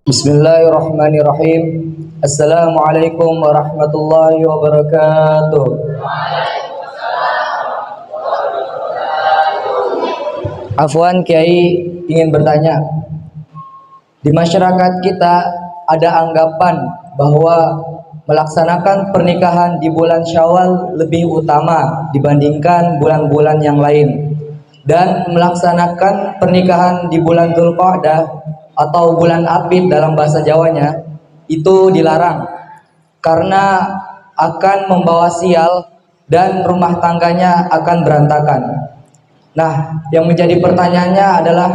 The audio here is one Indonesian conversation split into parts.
Bismillahirrahmanirrahim. Assalamualaikum warahmatullahi wabarakatuh. Afwan Kiai ingin bertanya, di masyarakat kita ada anggapan bahwa melaksanakan pernikahan di bulan Syawal lebih utama dibandingkan bulan-bulan yang lain, dan melaksanakan pernikahan di bulan Dzulqa'dah atau bulan Apit dalam bahasa Jawanya itu dilarang karena akan membawa sial dan rumah tangganya akan berantakan. Nah, yang menjadi pertanyaannya adalah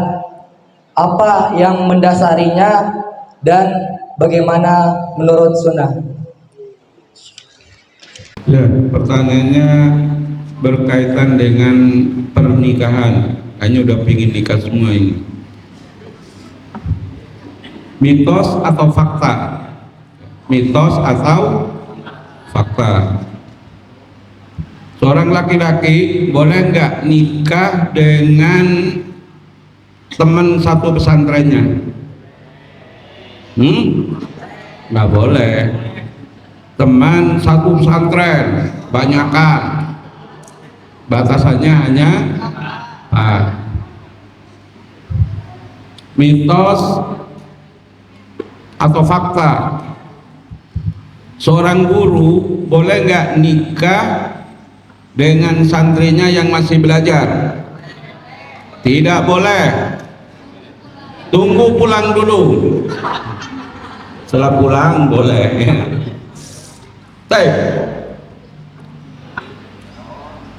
apa yang mendasarinya dan bagaimana menurut sunnah? Ya, pertanyaannya berkaitan dengan pernikahan. Hanya udah pingin nikah semua ini. Mitos atau fakta? Mitos atau fakta? Seorang laki-laki boleh nggak nikah dengan teman satu pesantrennya? Nggak boleh. Teman satu pesantren banyakan, batasannya hanya mitos atau fakta. Seorang guru boleh nggak nikah dengan santrinya yang masih belajar? Tidak boleh. Tunggu pulang dulu. Setelah pulang boleh. Baik.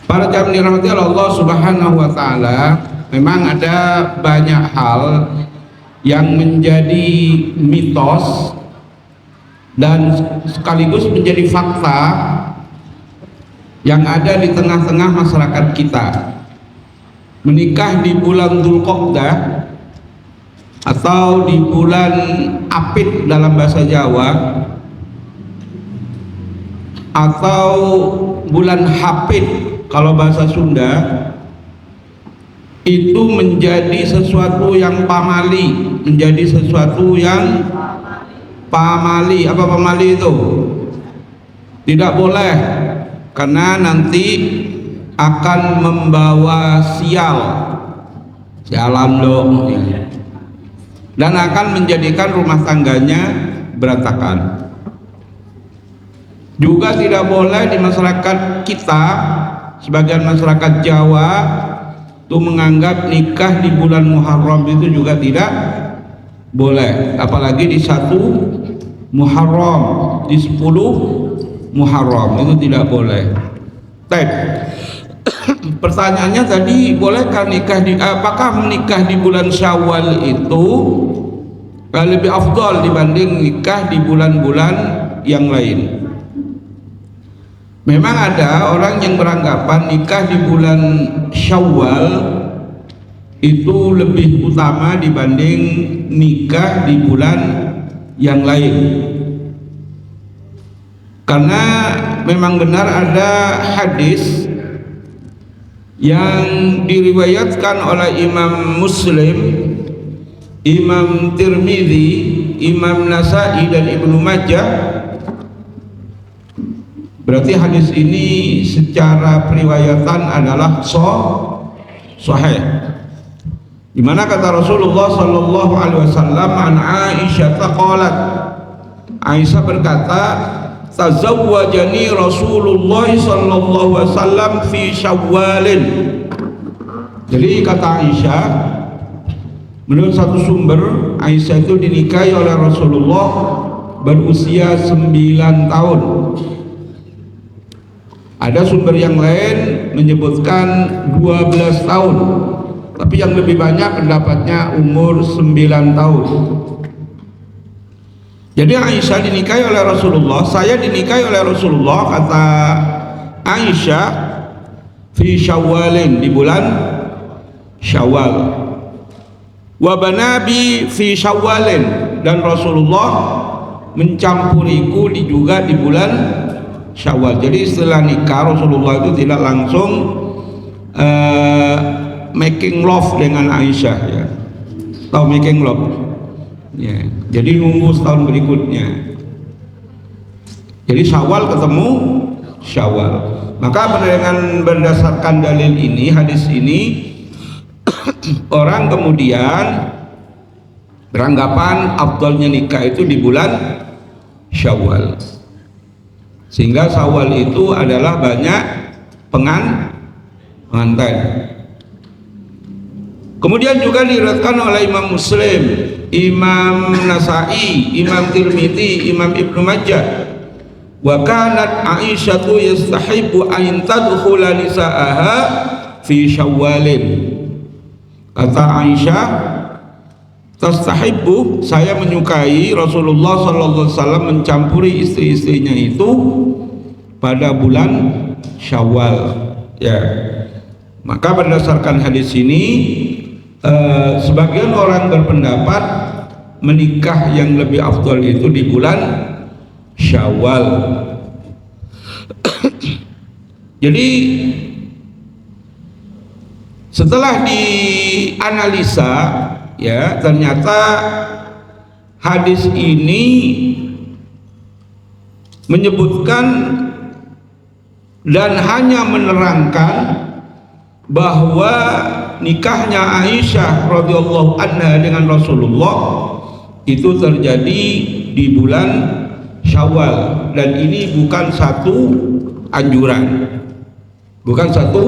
Para jamaah dirahmati Allah Subhanahu wa taala, memang ada banyak hal yang menjadi mitos dan sekaligus menjadi fakta yang ada di tengah-tengah masyarakat kita. Menikah di bulan Dzulqa'dah atau di bulan Apit dalam bahasa Jawa, atau bulan Hapit kalau bahasa Sunda, itu menjadi sesuatu yang pamali, menjadi sesuatu yang pamali. Apa pamali itu? Tidak boleh, karena nanti akan membawa sialan dong, dan akan menjadikan rumah tangganya berantakan. Juga tidak boleh di masyarakat kita, sebagian masyarakat Jawa itu menganggap nikah di bulan Muharram itu juga tidak boleh, apalagi di 1 Muharram, di 10 Muharram itu tidak boleh. Pertanyaannya tadi, bolehkah nikah apakah menikah di bulan Syawal itu lebih afdal dibanding nikah di bulan-bulan yang lain? Memang ada orang yang beranggapan nikah di bulan Syawal itu lebih utama dibanding nikah di bulan yang lain, karena memang benar ada hadis yang diriwayatkan oleh Imam Muslim, Imam Tirmidzi, Imam Nasa'i dan Ibnu Majah. Berarti hadis ini secara periwayatan adalah sahih. Di mana kata Rasulullah sallallahu alaihi wasallam, an Aisyah qalat, Aisyah berkata, tazawwajani Rasulullah sallallahu alaihi wasallam fi Syawalin. Jadi kata Aisyah, menurut satu sumber, Aisyah itu dinikahi oleh Rasulullah berusia 9 tahun. Ada sumber yang lain menyebutkan 12 tahun, tapi yang lebih banyak pendapatnya umur 9 tahun. Jadi Aisyah dinikahi oleh Rasulullah, saya dinikahi oleh Rasulullah, kata Aisyah, fi Syawalin, di bulan Syawal. Wa banabi fi Syawalin, dan Rasulullah mencampuriku juga di bulan Syawal. Jadi setelah nikah Rasulullah itu tidak langsung making love dengan Aisyah, ya. Tahu making love? Ya, jadi nunggu setahun berikutnya. Jadi Syawal ketemu Syawal. Maka dengan berdasarkan dalil ini, hadis ini, orang kemudian beranggapan afdalnya nikah itu di bulan Syawal, sehingga Syawal itu adalah banyak pengantin. Kemudian juga diriwayatkan oleh Imam Muslim, Imam Nasa'i, Imam Tirmidzi, Imam Ibnu Majah, wa kanat Aisyatu yastahibu an tadkhula nisa'aha fi Syawalin. Kata Aisyah, tastahibu, saya menyukai Rasulullah sallallahu alaihi wasallam mencampuri istri-istrinya itu pada bulan Syawal. Ya. Maka berdasarkan hadis ini, sebagian orang berpendapat menikah yang lebih afdal itu di bulan Syawal. Jadi setelah dianalisa, ya, ternyata hadis ini menyebutkan dan hanya menerangkan bahwa nikahnya Aisyah radhiyallahu anha dengan Rasulullah itu terjadi di bulan Syawal, dan ini bukan satu anjuran. Bukan satu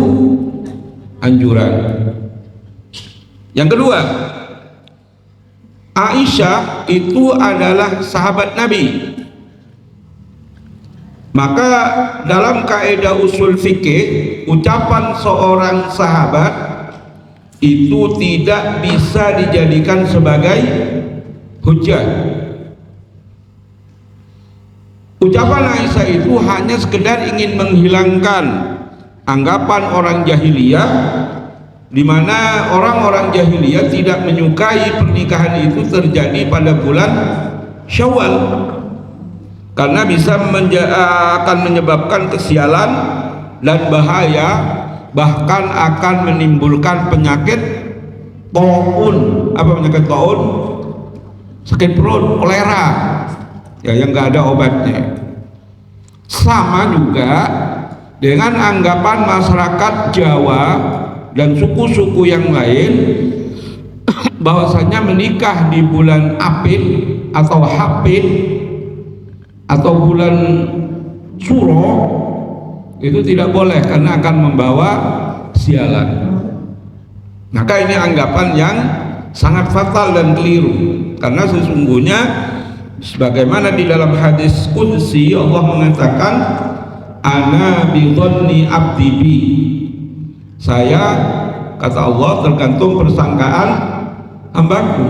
anjuran. Yang kedua, Aisyah itu adalah sahabat Nabi. Maka dalam kaidah usul fikih, ucapan seorang sahabat itu tidak bisa dijadikan sebagai hujjah. Ucapan Aisyah itu hanya sekedar ingin menghilangkan anggapan orang jahiliyah, di mana orang-orang jahiliyah tidak menyukai pernikahan itu terjadi pada bulan Syawal, karena bisa akan menyebabkan kesialan dan bahaya, bahkan akan menimbulkan penyakit taun. Apa penyakit taun? Sakit perut, kolera, ya, yang nggak ada obatnya. Sama juga dengan anggapan masyarakat Jawa dan suku-suku yang lain bahwasanya menikah di bulan Apit atau Hapit atau bulan Suro itu tidak boleh karena akan membawa sialan. Maka ini anggapan yang sangat fatal dan keliru, karena sesungguhnya sebagaimana di dalam hadis qudsi Allah mengatakan, ana bi dhanni abdi bi, saya, kata Allah, tergantung persangkaan hambaku.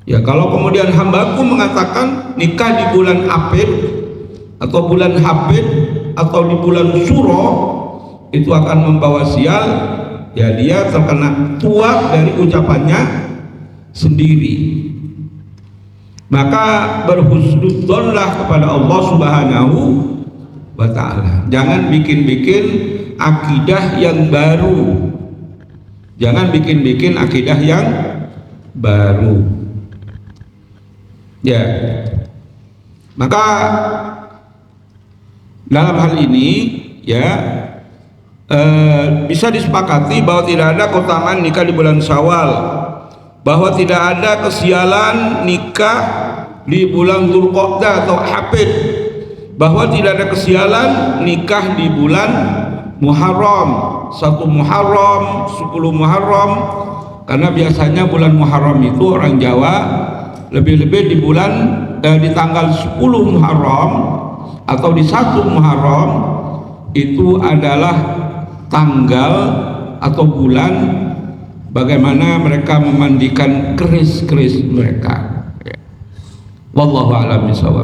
Ya, kalau kemudian hambaku mengatakan nikah di bulan Apit atau bulan Hapit atau di bulan Suro itu akan membawa sial, ya dia terkena tuak dari ucapannya sendiri. Maka berhusnudzonlah kepada Allah Subhanahu wa ta'ala. Jangan bikin-bikin akidah yang baru. Jangan bikin-bikin akidah yang baru. Ya, maka dalam hal ini, ya, bisa disepakati bahwa tidak ada keutamaan nikah di bulan Syawal, bahwa tidak ada kesialan nikah di bulan Dzulqa'dah atau Hapit, bahwa tidak ada kesialan nikah di bulan Muharram, 1 Muharram, 10 Muharram, karena biasanya bulan Muharram itu orang Jawa lebih-lebih di bulan di tanggal 10 Muharram atau di 1 Muharram itu adalah tanggal atau bulan bagaimana mereka memandikan keris-keris mereka. Wallahu a'lam bishawab.